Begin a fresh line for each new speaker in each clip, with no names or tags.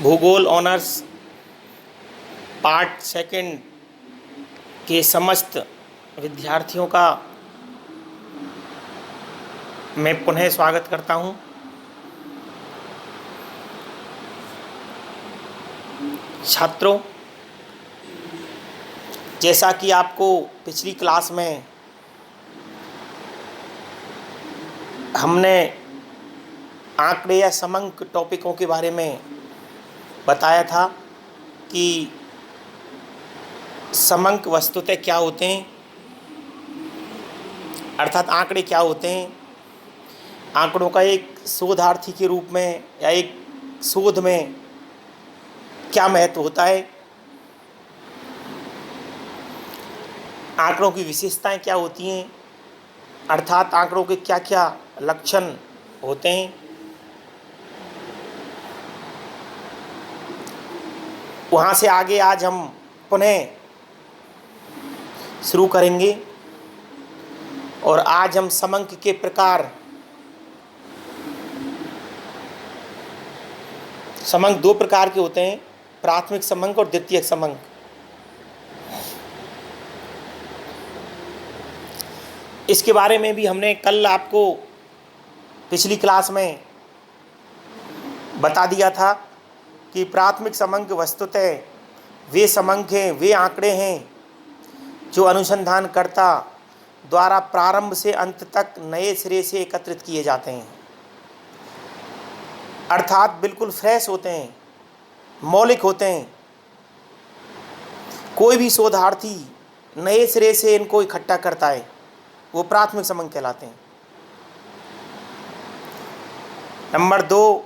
भूगोल honours part second के समस्त विद्यार्थियों का मैं पुनः स्वागत करता हूं। छात्रों, जैसा कि आपको पिछली क्लास में हमने आंकड़े या समंक टॉपिकों के बारे में बताया था कि समंक वस्तुतः क्या होते हैं, अर्थात आंकड़े क्या होते हैं। आंकड़ों का एक शोधार्थी के रूप में या एक शोध में क्या महत्व होता है, आंकड़ों की विशेषताएं क्या होती हैं, अर्थात आंकड़ों के क्या क्या लक्षण होते हैं। वहाँ से आगे आज हम पुनः शुरू करेंगे और आज हम समंक के प्रकार, समंक दो प्रकार के होते हैं, प्राथमिक समंक और द्वितीयक समंक। इसके बारे में भी हमने कल आपको पिछली क्लास में बता दिया था कि प्राथमिक समंक वस्तुतः वे समंक हैं, वे आंकड़े हैं जो अनुसंधानकर्ता द्वारा प्रारंभ से अंत तक नए सिरे से एकत्रित किए जाते हैं, अर्थात बिल्कुल फ्रेश होते हैं, मौलिक होते हैं। कोई भी शोधार्थी नए सिरे से इनको इकट्ठा करता है, वो प्राथमिक समंक कहलाते हैं। नंबर 2,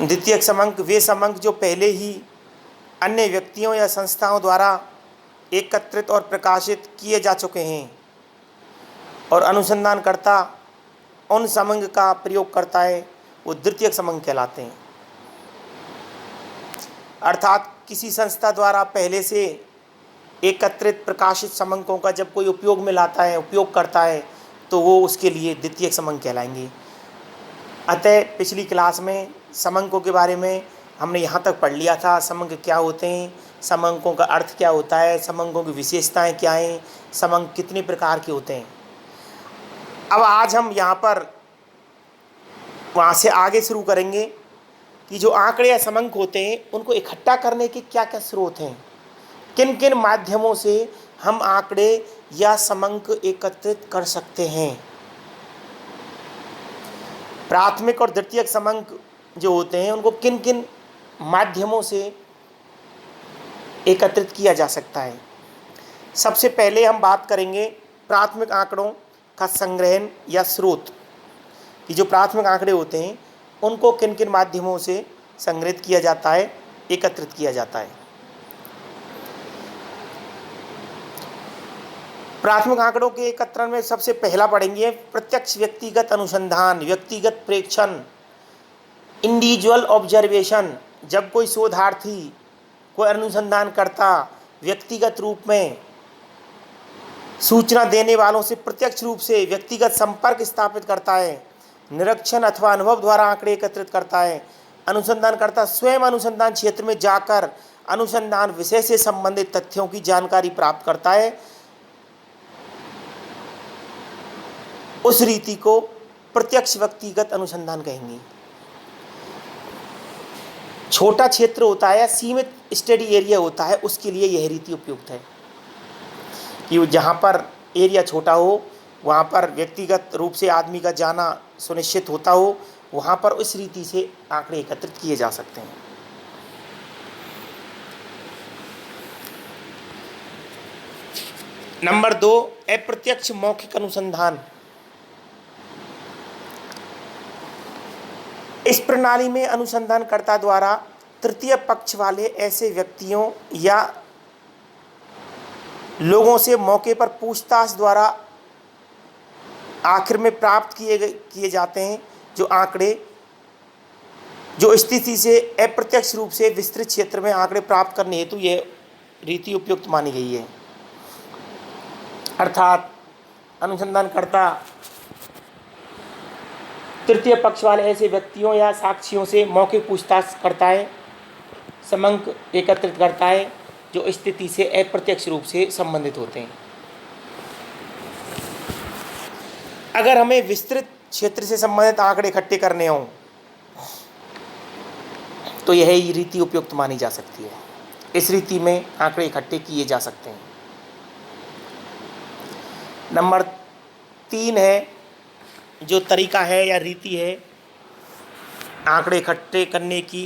द्वितीयक समंक वे समंक जो पहले ही अन्य व्यक्तियों या संस्थाओं द्वारा एकत्रित और प्रकाशित किए जा चुके हैं और अनुसंधानकर्ता उन समंक का प्रयोग करता है, वो द्वितीयक समंक कहलाते हैं। अर्थात किसी संस्था द्वारा पहले से एकत्रित प्रकाशित समंकों का जब कोई उपयोग में लाता है, उपयोग करता है, तो वो उसके लिए द्वितीयक समंक कहलाएंगे। अतः पिछली क्लास में समंकों के बारे में हमने यहाँ तक पढ़ लिया था। समंक क्या होते हैं, समंकों का अर्थ क्या होता है, समंकों की विशेषताएं क्या हैं, समंक कितने प्रकार के होते हैं। अब आज हम यहाँ पर वहाँ से आगे शुरू करेंगे कि जो आंकड़े या समंक होते हैं उनको इकट्ठा करने के क्या क्या स्रोत हैं, किन किन माध्यमों से हम आंकड़े या समंक एकत्रित कर सकते हैं। प्राथमिक और द्वितीयक समंक जो होते हैं उनको किन किन माध्यमों से एकत्रित किया जा सकता है। सबसे पहले हम बात करेंगे प्राथमिक आंकड़ों का संग्रहण या स्रोत, कि जो प्राथमिक आंकड़े होते हैं उनको किन किन माध्यमों से संग्रहित किया जाता है, एकत्रित किया जाता है। प्राथमिक आंकड़ों के एकत्रण में सबसे पहला पढ़ेंगे प्रत्यक्ष व्यक्तिगत अनुसंधान, व्यक्तिगत प्रेक्षण, इंडिविजुअल ऑब्जर्वेशन। जब कोई शोधार्थी, कोई अनुसंधानकर्ता व्यक्तिगत रूप में सूचना देने वालों से प्रत्यक्ष रूप से व्यक्तिगत संपर्क स्थापित करता है, निरीक्षण अथवा अनुभव द्वारा आंकड़े एकत्रित करता है, अनुसंधानकर्ता स्वयं अनुसंधान क्षेत्र में जाकर अनुसंधान विषय से संबंधित तथ्यों की जानकारी प्राप्त करता है, उस रीति को प्रत्यक्ष व्यक्तिगत अनुसंधान कहेंगे। छोटा क्षेत्र होता है या सीमित स्टडी एरिया होता है, उसके लिए यह रीति उपयुक्त है कि जहाँ पर एरिया छोटा हो, वहाँ पर व्यक्तिगत रूप से आदमी का जाना सुनिश्चित होता हो, वहाँ पर उस रीति से आंकड़े एकत्रित किए जा सकते हैं। नंबर 2, अप्रत्यक्ष मौखिक अनुसंधान। इस प्रणाली में अनुसंधानकर्ता द्वारा तृतीय पक्ष वाले ऐसे व्यक्तियों या लोगों से मौके पर पूछताछ द्वारा आखिर में प्राप्त किए जाते हैं जो आंकड़े, जो स्थिति से अप्रत्यक्ष रूप से विस्तृत क्षेत्र में आंकड़े प्राप्त करने हेतु यह रीति उपयुक्त मानी गई है। अर्थात अनुसंधानकर्ता तृतीय पक्ष वाले ऐसे व्यक्तियों या साक्षियों से मौखिक पूछताछ करता है, समंक एकत्रित करता है जो स्थिति से अप्रत्यक्ष रूप से संबंधित होते हैं। अगर हमें विस्तृत क्षेत्र से संबंधित आंकड़े इकट्ठे करने हों तो यह रीति उपयुक्त मानी जा सकती है। इस रीति में आंकड़े इकट्ठे किए जा सकते हैं। नंबर 3 है जो तरीका है या रीति है आंकड़े इकट्ठे करने की,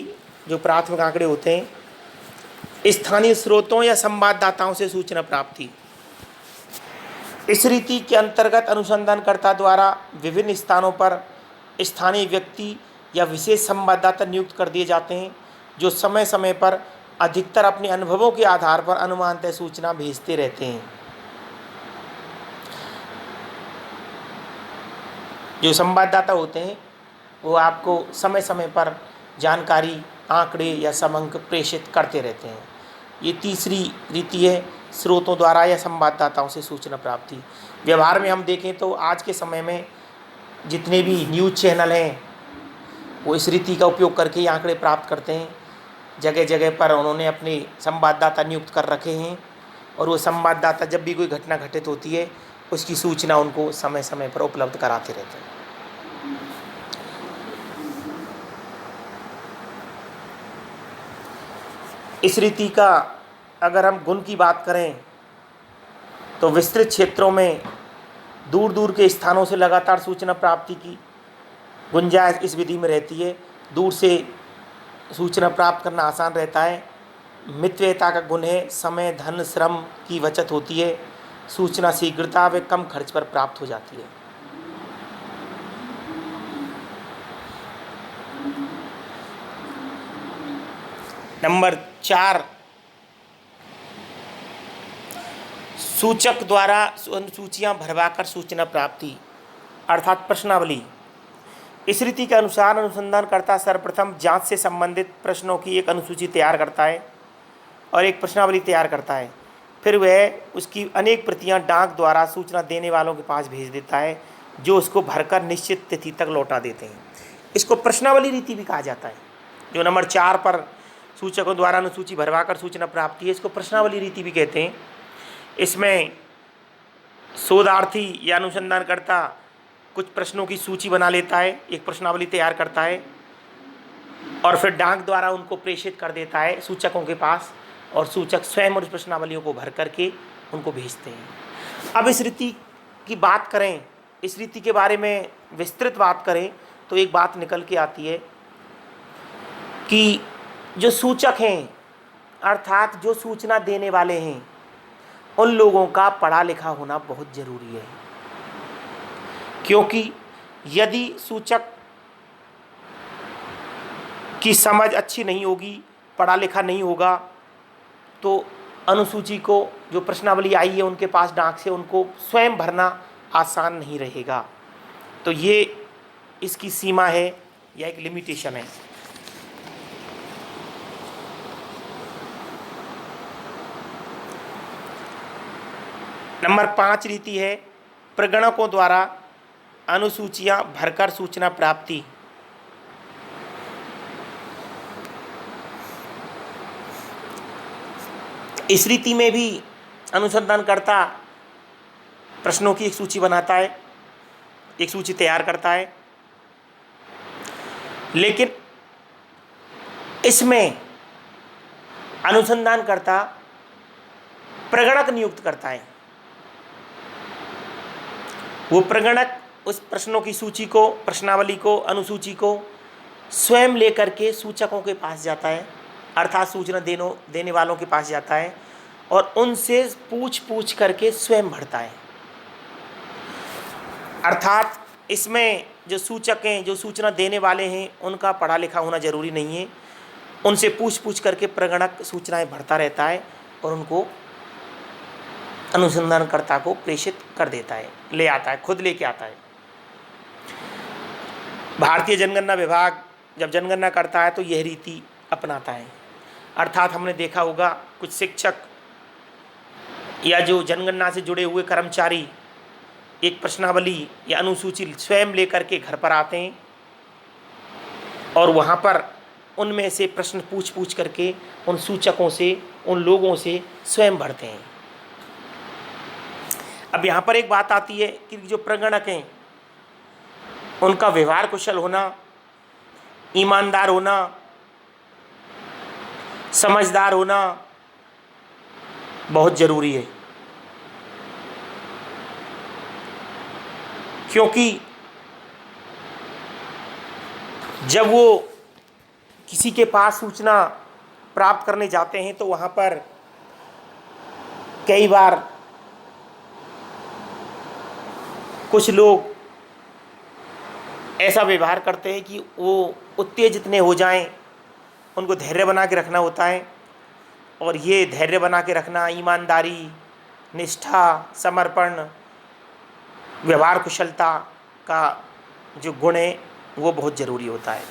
जो प्राथमिक आंकड़े होते हैं, स्थानीय स्रोतों या संवाददाताओं से सूचना प्राप्ति। इस रीति के अंतर्गत अनुसंधानकर्ता द्वारा विभिन्न स्थानों पर स्थानीय व्यक्ति या विशेष संवाददाता नियुक्त कर दिए जाते हैं जो समय समय पर अधिकतर अपने अनुभवों के आधार पर अनुमानतः सूचना भेजते रहते हैं। जो संवाददाता होते हैं वो आपको समय समय पर जानकारी, आंकड़े या समंक प्रेषित करते रहते हैं। ये तीसरी रीति है स्रोतों द्वारा या संवाददाताओं से सूचना प्राप्ति। व्यवहार में हम देखें तो आज के समय में जितने भी न्यूज़ चैनल हैं वो इस रीति का उपयोग करके ही आंकड़े प्राप्त करते हैं। जगह जगह पर उन्होंने अपने संवाददाता नियुक्त कर रखे हैं और वो संवाददाता जब भी कोई घटना घटित होती है उसकी सूचना उनको समय समय पर उपलब्ध कराते रहते हैं। इस रीति का अगर हम गुण की बात करें तो विस्तृत क्षेत्रों में दूर दूर के स्थानों से लगातार सूचना प्राप्ति की गुंजाइश इस विधि में रहती है। दूर से सूचना प्राप्त करना आसान रहता है। मितव्ययता का गुण है, समय, धन, श्रम की बचत होती है। सूचना शीघ्रता व कम खर्च पर प्राप्त हो जाती है। नंबर 4, सूचक द्वारा अनुसूचियां भरवाकर सूचना प्राप्ति अर्थात प्रश्नावली। इस रीति के अनुसार अनुसंधानकर्ता सर्वप्रथम जांच से संबंधित प्रश्नों की एक अनुसूची तैयार करता है और एक प्रश्नावली तैयार करता है। फिर वह उसकी अनेक प्रतियां डाक द्वारा सूचना देने वालों के पास भेज देता है जो उसको भरकर निश्चित तिथि तक लौटा देते हैं। इसको प्रश्नावली रीति भी कहा जाता है। जो नंबर 4 पर सूचकों द्वारा अनुसूची भरवाकर सूचना प्राप्ति है, इसको प्रश्नावली रीति भी कहते हैं। इसमें शोधार्थी या अनुसंधानकर्ता कुछ प्रश्नों की सूची बना लेता है, एक प्रश्नावली तैयार करता है और फिर डाक द्वारा उनको प्रेषित कर देता है सूचकों के पास और सूचक स्वयं उस प्रश्नावलियों को भर करके उनको भेजते हैं। अब इस रीति की बात करें, इस रीति के बारे में विस्तृत बात करें तो एक बात निकल के आती है कि जो सूचक हैं अर्थात जो सूचना देने वाले हैं उन लोगों का पढ़ा लिखा होना बहुत ज़रूरी है। क्योंकि यदि सूचक की समझ अच्छी नहीं होगी, पढ़ा लिखा नहीं होगा, तो अनुसूची को जो प्रश्नावली आई है उनके पास डाक से उनको स्वयं भरना आसान नहीं रहेगा। तो ये इसकी सीमा है या एक लिमिटेशन है। नंबर 5 रीति है प्रगणकों द्वारा अनुसूचियां भरकर सूचना प्राप्ति। इस रीति में भी अनुसंधानकर्ता प्रश्नों की एक सूची बनाता है, एक सूची तैयार करता है, लेकिन इसमें अनुसंधानकर्ता प्रगणक नियुक्त करता है। वो प्रगणक उस प्रश्नों की सूची को, प्रश्नावली को, अनुसूची को स्वयं लेकर के सूचकों के पास जाता है अर्थात सूचना देने वालों के पास जाता है और उनसे पूछ करके स्वयं भरता है। अर्थात इसमें जो सूचक हैं, जो सूचना देने वाले हैं, उनका पढ़ा लिखा होना ज़रूरी नहीं है। उनसे पूछ करके प्रगणक सूचनाएं भरता रहता है और उनको अनुसंधानकर्ता को प्रेषित कर देता है, ले आता है, खुद लेके आता है। भारतीय जनगणना विभाग जब जनगणना करता है तो यह रीति अपनाता है। अर्थात हमने देखा होगा कुछ शिक्षक या जो जनगणना से जुड़े हुए कर्मचारी एक प्रश्नावली या अनुसूची स्वयं लेकर के घर पर आते हैं और वहाँ पर उनमें से प्रश्न पूछ पूछ करके उन सूचकों से, उन लोगों से स्वयं भरते हैं। अब यहाँ पर एक बात आती है कि जो प्रगणक हैं उनका व्यवहार कुशल होना, ईमानदार होना, समझदार होना बहुत ज़रूरी है, क्योंकि जब वो किसी के पास सूचना प्राप्त करने जाते हैं तो वहाँ पर कई बार कुछ लोग ऐसा व्यवहार करते हैं कि वो उत्तेजित न हो जाएं, उनको धैर्य बना के रखना होता है। और ये धैर्य बना के रखना, ईमानदारी, निष्ठा, समर्पण, व्यवहार कुशलता का जो गुण है वो बहुत ज़रूरी होता है।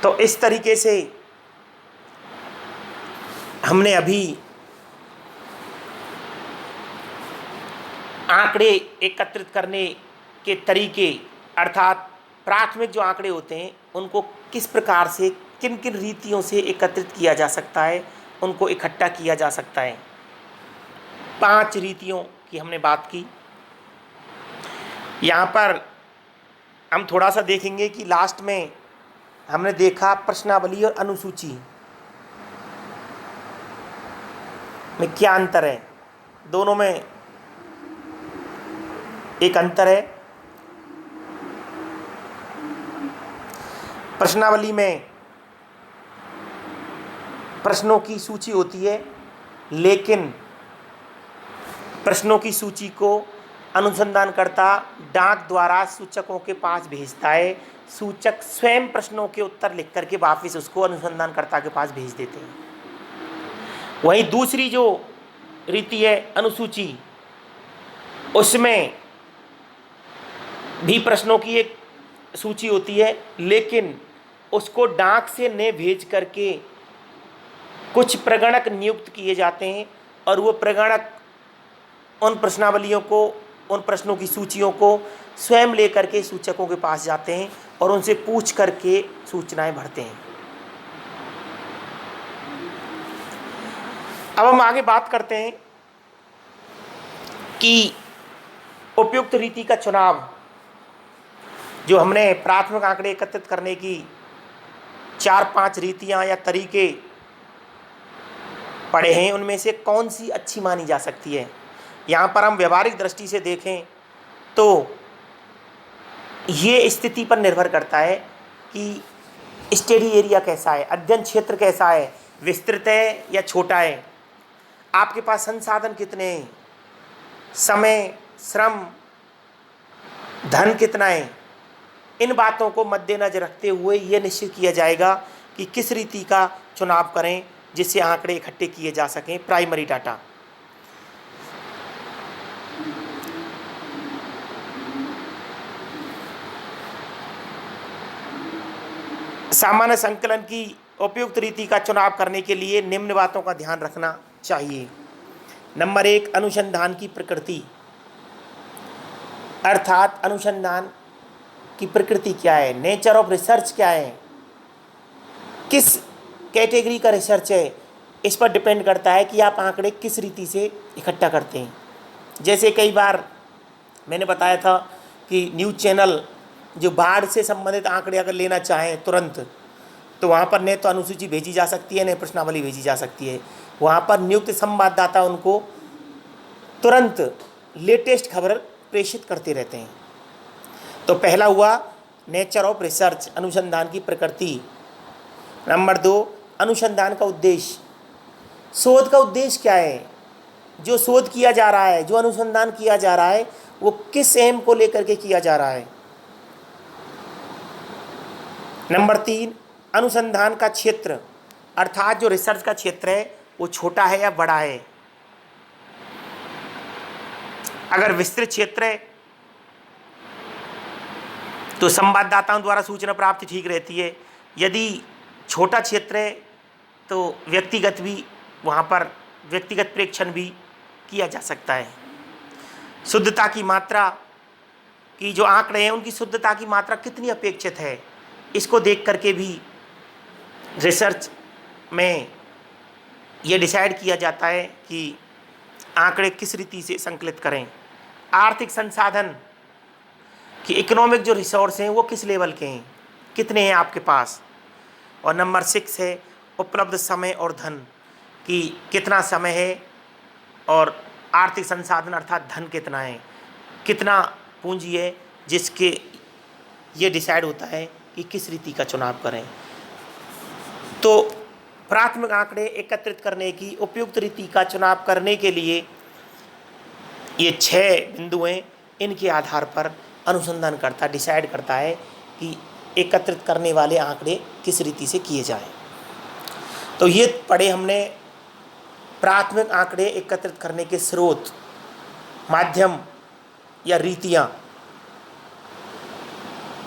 तो इस तरीके से हमने अभी आंकड़े एकत्रित करने के तरीके, अर्थात प्राथमिक जो आंकड़े होते हैं उनको किस प्रकार से, किन किन रीतियों से एकत्रित किया जा सकता है, उनको इकट्ठा किया जा सकता है, 5 रीतियों की हमने बात की। यहाँ पर हम थोड़ा सा देखेंगे कि लास्ट में हमने देखा प्रश्नावली और अनुसूची में क्या अंतर है। दोनों में एक अंतर है। प्रश्नावली में प्रश्नों की सूची होती है, लेकिन प्रश्नों की सूची को अनुसंधानकर्ता डाक द्वारा सूचकों के पास भेजता है। सूचक स्वयं प्रश्नों के उत्तर लिख करके वापस उसको अनुसंधानकर्ता के पास भेज देते हैं। वहीं दूसरी जो रीति है अनुसूची, उसमें भी प्रश्नों की एक सूची होती है, लेकिन उसको डाक से न भेज करके कुछ प्रगणक नियुक्त किए जाते हैं और वो प्रगणक उन प्रश्नावलियों को, उन प्रश्नों की सूचियों को स्वयं लेकर के सूचकों के पास जाते हैं और उनसे पूछ करके सूचनाएं भरते हैं। अब हम आगे बात करते हैं कि उपयुक्त रीति का चुनाव, जो हमने प्राथमिक आंकड़े एकत्रित करने की 4-5 रीतियां या तरीके पढ़े हैं, उनमें से कौन सी अच्छी मानी जा सकती है। यहाँ पर हम व्यवहारिक दृष्टि से देखें तो ये स्थिति पर निर्भर करता है कि स्टडी एरिया कैसा है, अध्ययन क्षेत्र कैसा है, विस्तृत है या छोटा है, आपके पास संसाधन कितने हैं, समय, श्रम, धन कितना है। इन बातों को मद्देनजर रखते हुए ये निश्चित किया जाएगा कि किस रीति का चुनाव करें जिससे आंकड़े इकट्ठे किए जा सकें, प्राइमरी डाटा। सामान्य संकलन की उपयुक्त रीति का चुनाव करने के लिए निम्न बातों का ध्यान रखना चाहिए। नंबर 1, अनुसंधान की प्रकृति, अर्थात अनुसंधान की प्रकृति क्या है, नेचर ऑफ रिसर्च क्या है, किस कैटेगरी का रिसर्च है, इस पर डिपेंड करता है कि आप आंकड़े किस रीति से इकट्ठा करते हैं। जैसे कई बार मैंने बताया था कि न्यूज़ चैनल जो बाढ़ से संबंधित आंकड़े अगर लेना चाहें तुरंत, तो वहाँ पर न तो अनुसूची भेजी जा सकती है, न प्रश्नावली भेजी जा सकती है। वहाँ पर नियुक्त संवाददाता उनको तुरंत लेटेस्ट खबर प्रेषित करते रहते हैं। तो पहला हुआ नेचर ऑफ रिसर्च, अनुसंधान की प्रकृति। नंबर 2, अनुसंधान का उद्देश्य, शोध का उद्देश्य क्या है, जो शोध किया जा रहा है, जो अनुसंधान किया जा रहा है, वो किस एम को लेकर के किया जा रहा है। नंबर 3, अनुसंधान का क्षेत्र, अर्थात जो रिसर्च का क्षेत्र है वो छोटा है या बड़ा है। अगर विस्तृत क्षेत्र है तो संवाददाताओं द्वारा सूचना प्राप्ति ठीक रहती है। यदि छोटा क्षेत्र है तो व्यक्तिगत भी, वहाँ पर व्यक्तिगत प्रेक्षण भी किया जा सकता है। शुद्धता की मात्रा की जो आंकड़े हैं उनकी शुद्धता की मात्रा कितनी अपेक्षित है, इसको देख करके भी रिसर्च में ये डिसाइड किया जाता है कि आंकड़े किस रीति से संकलित करें। आर्थिक संसाधन कि इकोनॉमिक जो रिसोर्स हैं वो किस लेवल के हैं, कितने हैं आपके पास। और नंबर 6 है उपलब्ध समय और धन, कि कितना समय है और आर्थिक संसाधन अर्थात धन कितना है, कितना पूंजी है, जिसके ये डिसाइड होता है कि किस रीति का चुनाव करें। तो प्राथमिक आंकड़े एकत्रित करने की उपयुक्त रीति का चुनाव करने के लिए ये 6 बिंदु हैं, इनके आधार पर अनुसंधानकर्ता डिसाइड करता है कि एकत्रित करने वाले आंकड़े किस रीति से किए जाएं। तो ये पढ़े हमने प्राथमिक आंकड़े एकत्रित करने के स्रोत, माध्यम या रीतियां,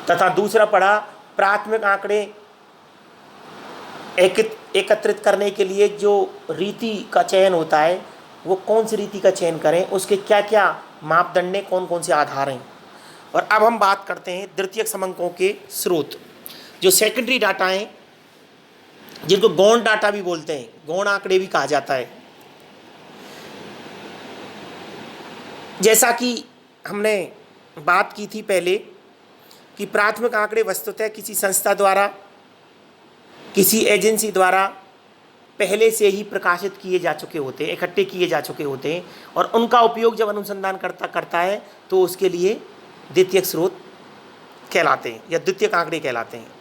तथा दूसरा पढ़ा प्राथमिक आंकड़े एकत्रित करने के लिए जो रीति का चयन होता है वो कौन सी रीति का चयन करें, उसके क्या क्या मापदंड हैं, कौन कौन से आधार हैं। और अब हम बात करते हैं द्वितीयक समंकों के स्रोत, जो सेकेंडरी डाटा हैं, जिनको गौण डाटा भी बोलते हैं, गौण आंकड़े भी कहा जाता है। जैसा कि हमने बात की थी पहले कि प्राथमिक आंकड़े वस्तुतः किसी संस्था द्वारा, किसी एजेंसी द्वारा पहले से ही प्रकाशित किए जा चुके होते हैं, इकट्ठे किए जा चुके होते हैं, और उनका उपयोग जब अनुसंधानकर्ता करता है तो उसके लिए द्वितीयक स्रोत कहलाते हैं या द्वितीयक आंकड़े कहलाते हैं।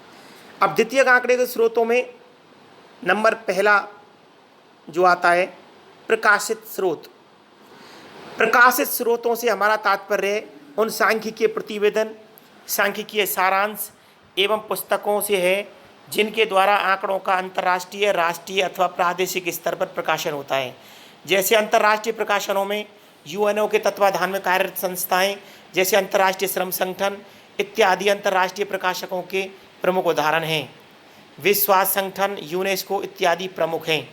अब द्वितीयक आंकड़े के स्रोतों में नंबर पहला जो आता है प्रकाशित स्रोत। प्रकाशित स्रोतों से हमारा तात्पर्य उन सांख्यिकीय प्रतिवेदन, सांख्यिकीय सारांश एवं पुस्तकों से है जिनके द्वारा आंकड़ों का अंतर्राष्ट्रीय, राष्ट्रीय अथवा प्रादेशिक स्तर पर प्रकाशन होता है। जैसे अंतर्राष्ट्रीय प्रकाशनों में यूएनओ के तत्वाधान में कार्यरत संस्थाएं जैसे अंतर्राष्ट्रीय श्रम संगठन इत्यादि अंतर्राष्ट्रीय प्रकाशकों के प्रमुख उदाहरण हैं। विश्व स्वास्थ्य संगठन, यूनेस्को इत्यादि प्रमुख हैं।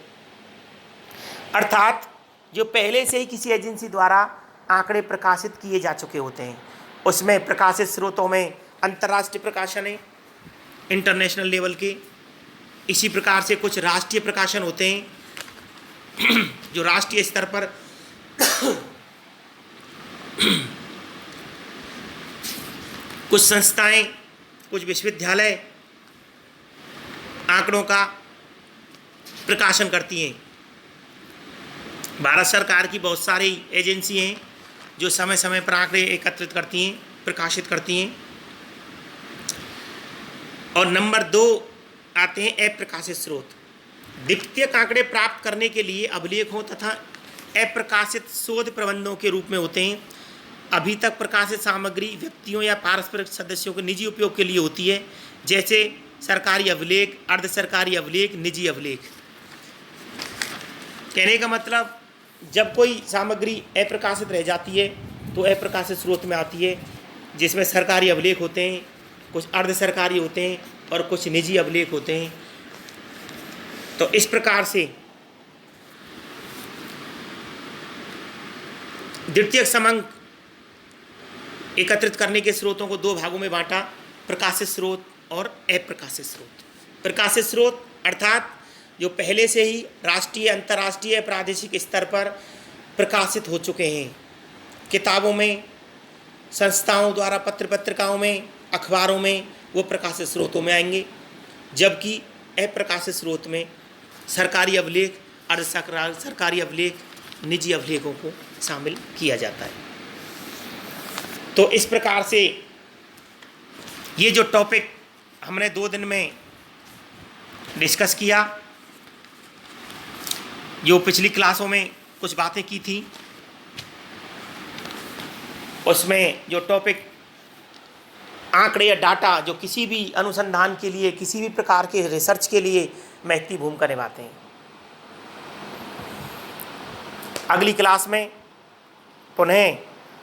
अर्थात जो पहले से ही किसी एजेंसी द्वारा आंकड़े प्रकाशित किए जा चुके होते हैं, उसमें प्रकाशित स्रोतों में अंतर्राष्ट्रीय प्रकाशन है, इंटरनेशनल लेवल के। इसी प्रकार से कुछ राष्ट्रीय प्रकाशन होते हैं जो राष्ट्रीय स्तर पर कुछ संस्थाएं, कुछ विश्वविद्यालय आंकड़ों का प्रकाशन करती हैं। भारत सरकार की बहुत सारी एजेंसी हैं जो समय समय पर आंकड़े एकत्रित करती हैं, प्रकाशित करती हैं। और नंबर 2 आते हैं अप्रकाशित स्रोत। द्वितीयक आंकड़े प्राप्त करने के लिए अभिलेखों तथा अप्रकाशित शोध प्रबंधों के रूप में होते हैं। अभी तक प्रकाशित सामग्री व्यक्तियों या पारस्परिक सदस्यों के निजी उपयोग के लिए होती है, जैसे सरकारी अभिलेख, अर्ध सरकारी अभिलेख, निजी अभिलेख। कहने का मतलब जब कोई सामग्री अप्रकाशित रह जाती है तो अप्रकाशित स्रोत में आती है, जिसमें सरकारी अभिलेख होते हैं, कुछ अर्ध सरकारी होते हैं और कुछ निजी अभिलेख होते हैं। तो इस प्रकार से द्वितीयक समंक एकत्रित करने के स्रोतों को 2 भागों में बांटा, प्रकाशित स्रोत और अप्रकाशित स्रोत। प्रकाशित स्रोत अर्थात जो पहले से ही राष्ट्रीय, अंतर्राष्ट्रीय, प्रादेशिक स्तर पर प्रकाशित हो चुके हैं, किताबों में, संस्थाओं द्वारा, पत्र पत्रिकाओं में, अखबारों में, वो प्रकाशित स्रोतों में आएंगे। जबकि अप्रकाशित स्रोत में सरकारी अभिलेख, अर्ध सरकारी अभिलेख, निजी अभिलेखों को शामिल किया जाता है। तो इस प्रकार से ये जो टॉपिक हमने 2 दिन में डिस्कस किया, जो पिछली क्लासों में कुछ बातें की थी, उसमें जो टॉपिक आंकड़े या डाटा जो किसी भी अनुसंधान के लिए, किसी भी प्रकार के रिसर्च के लिए महत्वपूर्ण भूमिका निभाते हैं। अगली क्लास में पुनः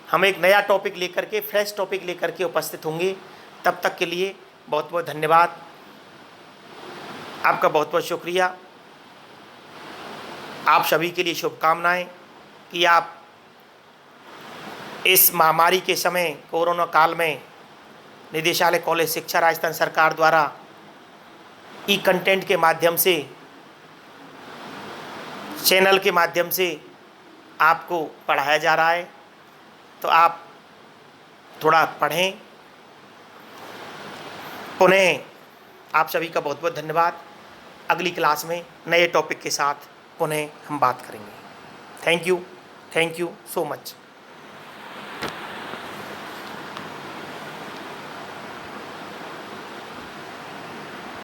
हम एक नया टॉपिक लेकर के, फ्रेश टॉपिक लेकर के उपस्थित होंगे। तब तक के लिए बहुत बहुत धन्यवाद, आपका बहुत बहुत शुक्रिया। आप सभी के लिए शुभकामनाएं कि आप इस महामारी के समय, कोरोना काल में निदेशालय कॉलेज शिक्षा राजस्थान सरकार द्वारा ई कंटेंट के माध्यम से, चैनल के माध्यम से आपको पढ़ाया जा रहा है। तो आप थोड़ा पढ़ें। पुनः आप सभी का बहुत बहुत धन्यवाद। अगली क्लास में नए टॉपिक के साथ पुनः हम बात करेंगे। Thank you so much.